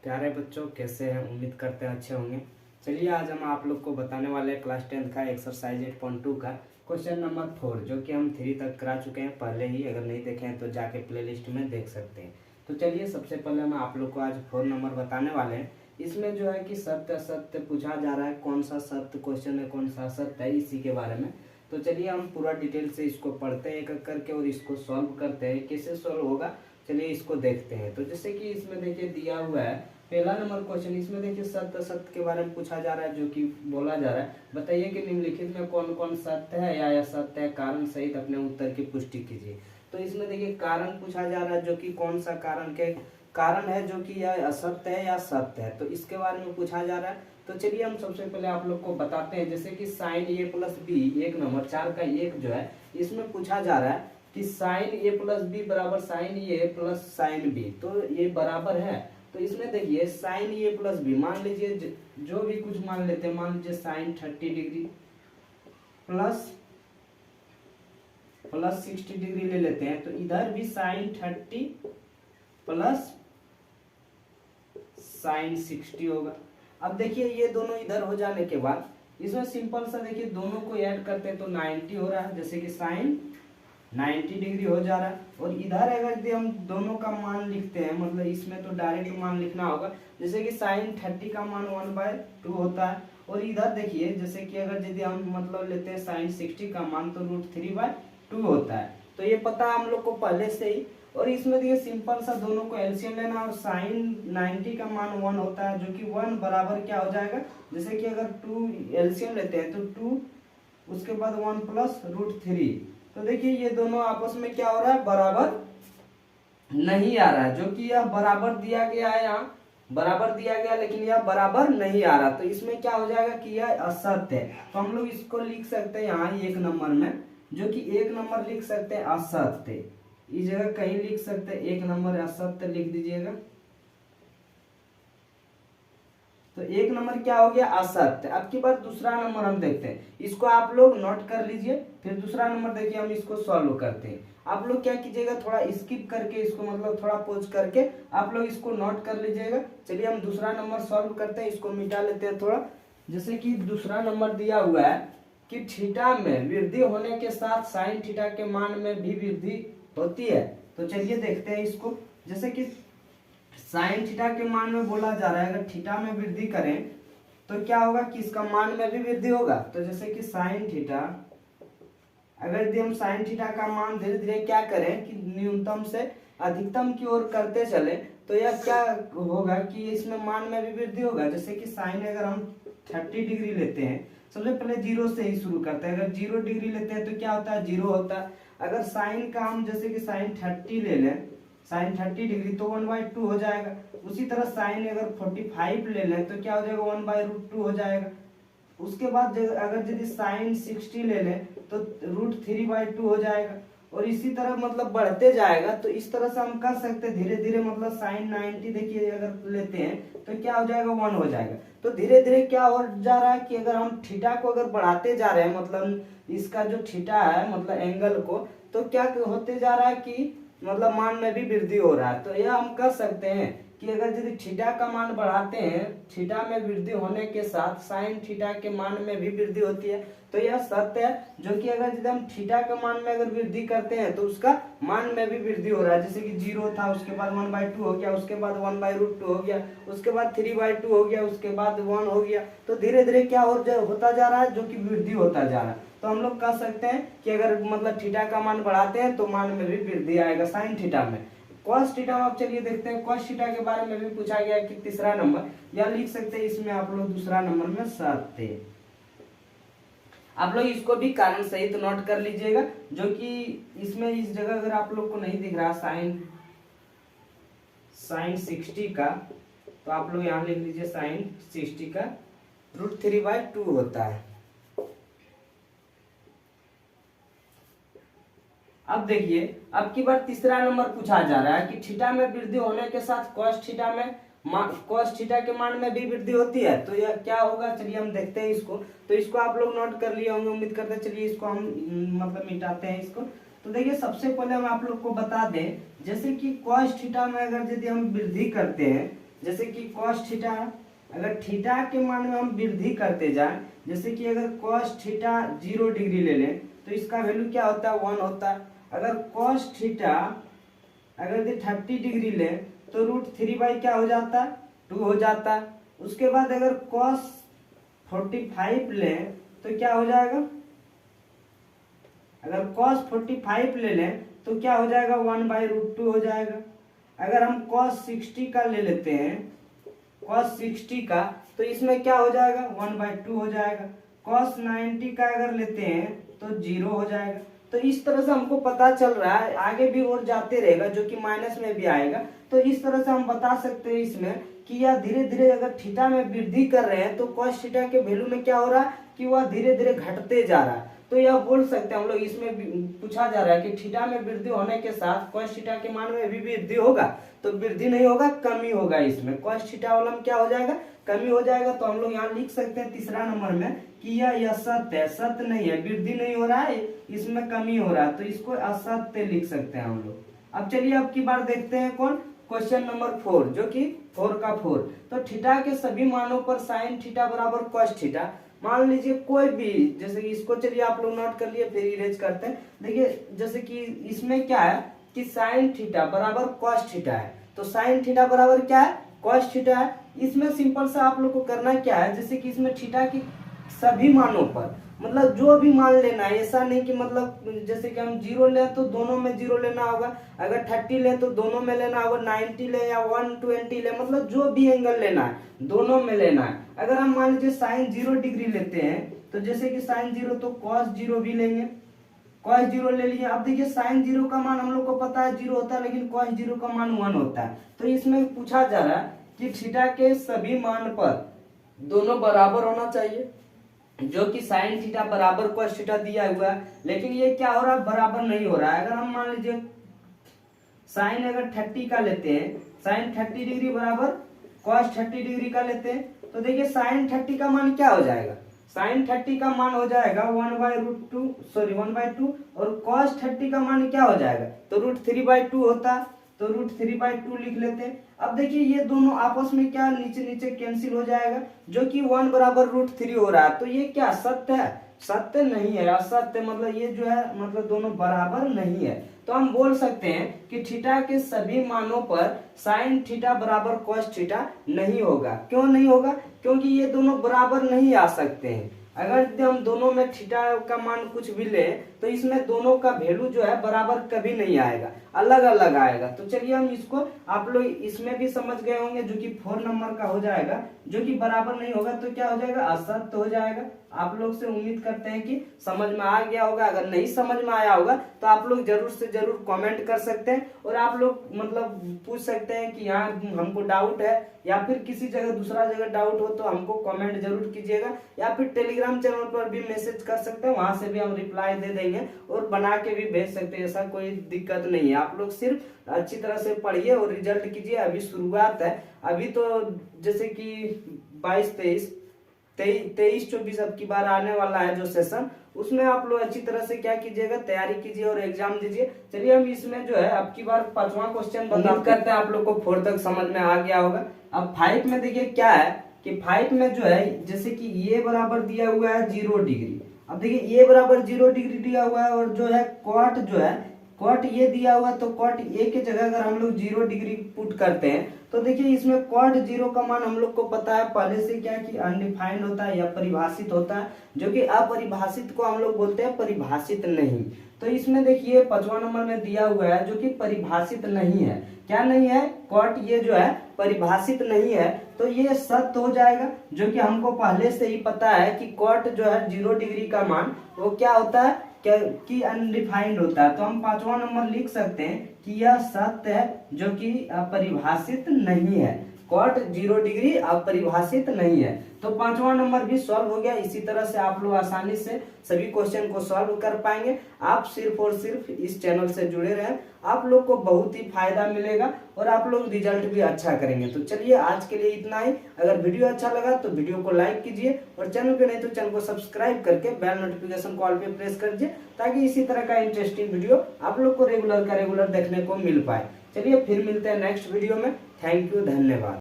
प्यारे बच्चों, कैसे हैं? उम्मीद करते हैं अच्छे होंगे। चलिए आज हम आप लोग को बताने वाले हैं क्लास 10 का एक्सरसाइज 8.2 का क्वेश्चन नंबर 4, जो कि हम 3 तक करा चुके हैं पहले ही। अगर नहीं देखे हैं तो जाके प्लेलिस्ट में देख सकते हैं। तो चलिए सबसे पहले हम आप लोग को आज 4 नंबर बताने वाले हैं। इसमें जो है कि सत्य असत्य पूछा जा रहा है, कौन सा सत्य क्वेश्चन है, कौन सा असत्य है, इसी के बारे में। तो चलिए हम पूरा डिटेल से इसको पढ़ते हैं एक एक करके और इसको सॉल्व करते हैं। कैसे सॉल्व होगा चलिए इसको देखते हैं। तो जैसे कि इसमें देखिए दिया हुआ है पहला नंबर क्वेश्चन। इसमें देखिए सत्य असत्य के बारे में पूछा जा रहा है, जो कि बोला जा रहा है बताइए कि निम्नलिखित में कौन कौन सत्य है या असत्य है, कारण सहित अपने उत्तर की पुष्टि कीजिए। तो इसमें देखिए कारण पूछा जा रहा है, जो कि कौन सा कारण है जो कि यह असत्य है या सत्य है, तो इसके बारे में पूछा जा रहा है। तो चलिए हम सबसे पहले आप लोग को बताते हैं। जैसे कि साइन ए प्लस बी, एक नंबर 4 का एक जो है इसमें पूछा जा रहा है कि साइन ए प्लस बी बराबर साइन ए प्लस साइन बी, तो ये बराबर है। तो इसमें देखिए साइन ए प्लस बी, मान लीजिए जो भी कुछ मान लेते हैं, मान लीजिए साइन 30 डिग्री प्लस 60 डिग्री ले लेते हैं। तो इधर भी साइन 30 प्लस साइन 60 होगा। अब देखिए ये दोनों इधर हो जाने के बाद इसमें सिंपल सा देखिए दोनों को ऐड करते हैं तो 90 हो रहा है, जैसे कि साइन 90 डिग्री हो जा रहा है। और इधर अगर यदि हम दोनों का मान लिखते हैं, मतलब इसमें तो डायरेक्ट मान लिखना होगा, जैसे कि साइन 30 का मान 1/2 होता है। और इधर देखिए जैसे कि अगर यदि हम मतलब लेते हैं साइन 60 का मान तो √3/2 होता है। तो ये पता है हम लोग को पहले से ही। और इसमें देखिए सिंपल सा दोनों को एलसीएम लेना, और साइन 90 का मान 1 होता है, जो कि 1 बराबर क्या हो जाएगा, जैसे कि अगर 2 एलसीएम लेते हैं तो 2 उसके बाद 1 प्लस √3। तो देखिए ये दोनों आपस में क्या हो रहा है, बराबर नहीं आ रहा है, जो कि यह बराबर दिया गया है, यहाँ बराबर दिया गया लेकिन यह बराबर नहीं आ रहा। तो इसमें क्या हो जाएगा कि यह असत्य है। तो हम लोग इसको लिख सकते हैं यहाँ एक नंबर में, जो कि एक नंबर लिख सकते हैं असत्य। इस जगह कहीं लिख सकते हैं एक नंबर असत्य लिख दीजिएगा। तो एक नंबर क्या हो गया, असत्य। अब की बार दूसरा नंबर हम देखते हैं, इसको आप लोग नोट कर लीजिए। फिर दूसरा नंबर देखिए हम इसको सॉल्व करते हैं। आप लोग क्या कीजिएगा, थोड़ा स्किप करके इसको मतलब थोड़ा पॉज करके आप लोग इसको नोट कर लीजिएगा। चलिए हम दूसरा नंबर सॉल्व करते हैं, इसको मिटा लेते हैं थोड़ा। जैसे कि दूसरा नंबर दिया हुआ है कि थीटा में वृद्धि होने के साथ साइन थीटा के मान में भी वृद्धि होती है। तो चलिए देखते हैं इसको। जैसे कि साइन थीटा के मान में बोला जा रहा है अगर थीटा में वृद्धि करें तो क्या होगा कि इसका मान में भी वृद्धि होगा। तो जैसे कि साइन थीटा, अगर यदि हम साइन थीटा का मान धीरे धीरे क्या करें कि न्यूनतम से अधिकतम की ओर करते चले, तो यह क्या होगा कि इसमें मान में भी वृद्धि होगा। जैसे कि साइन अगर हम 30 डिग्री लेते हैं, सबसे पहले 0 से ही शुरू करते हैं। अगर 0 डिग्री लेते हैं तो क्या होता है, 0 होता है। अगर साइन का हम जैसे कि साइन 30 ले लें, साइन 30 डिग्री तो 1/2 हो जाएगा। उसी तरह साइन अगर 45 ले लें तो क्या हो जाएगा, 1/√2 हो जाएगा। उसके बाद अगर यदि साइन 60 ले लें तो √3/2 हो जाएगा। और इसी तरह मतलब बढ़ते जाएगा। तो इस तरह से हम कर सकते हैं धीरे धीरे, मतलब साइन 90 देखिए अगर लेते हैं तो क्या हो जाएगा, 1 हो जाएगा। तो धीरे धीरे क्या हो जा रहा है कि अगर हम थीटा को अगर बढ़ाते जा रहे हैं, मतलब इसका जो थीटा है मतलब एंगल को, तो क्या होते जा रहा है कि मतलब मान में भी वृद्धि हो रहा है। तो यह हम कर सकते हैं कि अगर यदि थीटा का मान बढ़ाते हैं, थीटा में वृद्धि होने के साथ साइन थीटा के मान में भी वृद्धि होती है। तो यह सत्य है, जो कि अगर यदि हम थीटा का मान में अगर वृद्धि करते हैं तो उसका मान में भी वृद्धि हो रहा है। जैसे कि 0 था, उसके बाद 1/2 हो गया, उसके बाद 1/√2 हो गया, उसके बाद 3/2 हो गया, उसके बाद 1 हो गया। तो धीरे धीरे क्या होता जा रहा है, जो कि वृद्धि होता जा रहा है। तो हम लोग कह सकते हैं कि अगर मतलब थीटा का मान बढ़ाते हैं तो मान में भी वृद्धि आएगा साइन थीटा में। कॉस थीटा में आप चलिए देखते हैं, कॉस थीटा के बारे में भी पूछा गया कि तीसरा नंबर, या लिख सकते हैं इसमें आप लोग दूसरा नंबर में सत्य। आप लोग इसको भी कारण सहित नोट कर लीजिएगा, जो कि इसमें इस जगह अगर आप लोग को नहीं दिख रहा साइन 60 का, तो आप लोग यहाँ लिख लीजिए साइन 60 का √3/2 होता है। अब देखिए अब की बार तीसरा नंबर पूछा जा रहा है कि थीटा में वृद्धि होने के साथ कॉस थीटा के मान में भी वृद्धि होती है। तो यह क्या होगा, चलिए हम देखते हैं इसको। तो इसको आप लोग नोट कर लिए होंगे उम्मीद करते हैं। चलिए इसको हम मतलब मिटाते हैं इसको। तो देखिए सबसे पहले हम आप लोग को बता दें, जैसे कि कॉस थीटा में अगर यदि हम वृद्धि करते हैं जैसे कि कॉस थीटा है, अगर थीटा के मान में हम वृद्धि करते जाएं, जैसे कि अगर कॉस थीटा 0 डिग्री ले लें तो इसका वैल्यू क्या होता है 1 होता है। अगर कॉस थीटा अगर 30 डिग्री लें तो √3 क्या हो जाता है 2 हो जाता है। उसके बाद अगर कॉस 45 लें तो क्या हो जाएगा, अगर cos 45 ले लें तो क्या हो जाएगा 1/√2 हो जाएगा। अगर हम cos 60 का ले लेते हैं, cos 60 का, तो इसमें क्या हो जाएगा 1/2 हो जाएगा। cos 90 का अगर लेते हैं तो 0 हो जाएगा। तो इस तरह से हमको पता चल रहा है, आगे भी और जाते रहेगा जो कि माइनस में भी आएगा। तो इस तरह से हम बता सकते हैं इसमें कि यह धीरे धीरे अगर थीटा में वृद्धि कर रहे हैं तो cos थीटा के वैल्यू में क्या हो रहा है कि वह धीरे धीरे घटते जा रहा है। तो यह बोल सकते हैं हम लोग, इसमें पूछा जा रहा है कि थीटा में वृद्धि होने के साथ cos थीटा के मान में भी वृद्धि होगा, तो वृद्धि नहीं होगा कमी होगा। इसमें cos थीटा वाला में क्या हो जाएगा कमी हो जाएगा। तो हम लोग यहाँ लिख सकते हैं तीसरा नंबर में कि यह सत्य है, सत्य नहीं है, वृद्धि नहीं हो रहा है, इसमें कमी हो रहा है, तो इसको असत्य लिख सकते हैं हम लोग। अब चलिए अब की बार देखते हैं कौन, क्वेश्चन नंबर 4 जो कि 4 का 4। तो थीटा के सभी मानों पर साइन थीटा बराबर cos थीटा, मान लीजिए कोई भी, जैसे कि इसको चलिए आप लोग नोट कर लिए, फिर इरेज करते हैं। देखिए जैसे कि इसमें क्या है कि साइन थीटा बराबर cos थीटा है, तो साइन थीटा बराबर क्या है cos थीटा है। इसमें सिंपल सा आप लोग को करना क्या है, जैसे कि इसमें थीटा की सभी मानों पर, मतलब जो भी मान लेना है, ऐसा नहीं कि मतलब जैसे कि हम 0 लें तो दोनों में 0 लेना होगा, अगर 30 लें तो दोनों में लेना होगा, 90 ले या 120 ले, मतलब जो भी एंगल लेना है दोनों में लेना है। अगर हम मान लीजिए साइन 0 डिग्री लेते हैं तो जैसे कि साइन 0 तो cos 0 भी लेंगे, cos 0 ले लिए। अब देखिए साइन 0 का मान हम लोग को पता है 0 होता है, लेकिन cos 0 का मान 1 होता है। तो इसमें पूछा जा रहा है कि थीटा के सभी मान पर दोनों बराबर होना चाहिए, जो कि साइन थीटा बराबर cos थीटा दिया हुआ है, लेकिन ये क्या हो रहा है बराबर नहीं हो रहा है। अगर हम मान लीजिए साइन अगर 30 का लेते हैं, साइन 30 डिग्री बराबर cos 30 डिग्री का लेते हैं, तो देखिए साइन 30 का मान क्या हो जाएगा, साइन 30 का मान हो जाएगा 1/2 और cos 30 का मान क्या हो जाएगा तो √3/2 होता है, तो √3/2 लिख लेते हैं। अब देखिए ये दोनों आपस में क्या नीचे नीचे कैंसिल हो जाएगा, जो कि 1 बराबर √3 हो रहा है। तो ये क्या सत्य है, सत्य नहीं है, असत्य, मतलब ये जो है मतलब दोनों बराबर नहीं है। तो हम बोल सकते हैं कि थीटा के सभी मानों पर साइन थीटा बराबर cos थीटा नहीं होगा। क्यों नहीं होगा, क्योंकि ये दोनों बराबर नहीं आ सकते हैं। अगर हम दोनों में थीटा का मान कुछ भी ले तो इसमें दोनों का वैल्यू जो है बराबर कभी नहीं आएगा, अलग अलग आएगा। तो चलिए हम इसको, आप लोग इसमें भी समझ गए होंगे, जो कि 4 नंबर का हो जाएगा, जो कि बराबर नहीं होगा तो क्या हो जाएगा असत्य हो जाएगा। आप लोग से उम्मीद करते हैं कि समझ में आ गया होगा। अगर नहीं समझ में आया होगा तो आप लोग जरूर से जरूर कमेंट कर सकते हैं, और आप लोग मतलब पूछ सकते हैं कि यहाँ हमको डाउट है, या फिर किसी जगह दूसरा जगह डाउट हो तो हमको कमेंट जरूर कीजिएगा, या फिर टेलीग्राम चैनल पर भी मैसेज कर सकते हैं, वहां से भी हम रिप्लाई दे देंगे और बना के भी भेज सकते हैं, ऐसा कोई दिक्कत नहीं है। आप लोग सिर्फ अच्छी तरह से पढ़िए और रिजल्ट कीजिए। अभी शुरुआत है, अभी तो जैसे कि 23-24 अब की बार आने वाला है जो सेशन, उसमें आप लोग अच्छी तरह से क्या कीजिएगा तैयारी कीजिए और एग्जाम दीजिए। चलिए हम इसमें जो है अब की बार 5वां क्वेश्चन बता करते हैं, आप लोग को 4 तक समझ में आ गया होगा। अब 5 में देखिए क्या है कि 5 में जो है जैसे कि ये बराबर दिया हुआ है 0 डिग्री। अब देखिए ये बराबर 0 डिग्री दिया हुआ है, और जो है कॉट जो है कॉट ये दिया हुआ है, तो कॉट ए की जगह अगर हम लोग 0 डिग्री पुट करते हैं तो देखिए इसमें कॉट 0 का मान हम लोग को पता है पहले से क्या कि अनडिफाइंड होता है या परिभाषित होता है, जो कि अपरिभाषित को हम लोग बोलते हैं परिभाषित नहीं। तो इसमें देखिए 5वां नंबर में दिया हुआ है जो कि परिभाषित नहीं है। क्या नहीं है, कॉट ये जो है परिभाषित नहीं है, तो ये सत्य हो जाएगा, जो कि हमको पहले से ही पता है कि कॉट जो है 0 डिग्री का मान वो क्या होता है क्या कि अनडिफाइंड होता है। तो हम 5वां नंबर लिख सकते हैं कि यह सत्य है, जो कि अपरिभाषित नहीं है। कॉट 0 डिग्री अपरिभाषित नहीं है। तो 5वां नंबर भी सॉल्व हो गया। इसी तरह से आप लोग आसानी से सभी क्वेश्चन को सॉल्व कर पाएंगे। आप सिर्फ और सिर्फ इस चैनल से जुड़े रहें, आप लोग को बहुत ही फायदा मिलेगा और आप लोग रिजल्ट भी अच्छा करेंगे। तो चलिए आज के लिए इतना ही। अगर वीडियो अच्छा लगा तो वीडियो को लाइक कीजिए, और चैनल पे नहीं तो चैनल को सब्सक्राइब करके बेल नोटिफिकेशन कॉल पे प्रेस कर दीजिए, ताकि इसी तरह का इंटरेस्टिंग वीडियो आप लोग को रेगुलर देखने को मिल पाए। चलिए फिर मिलते हैं नेक्स्ट वीडियो में। थैंक यू, धन्यवाद।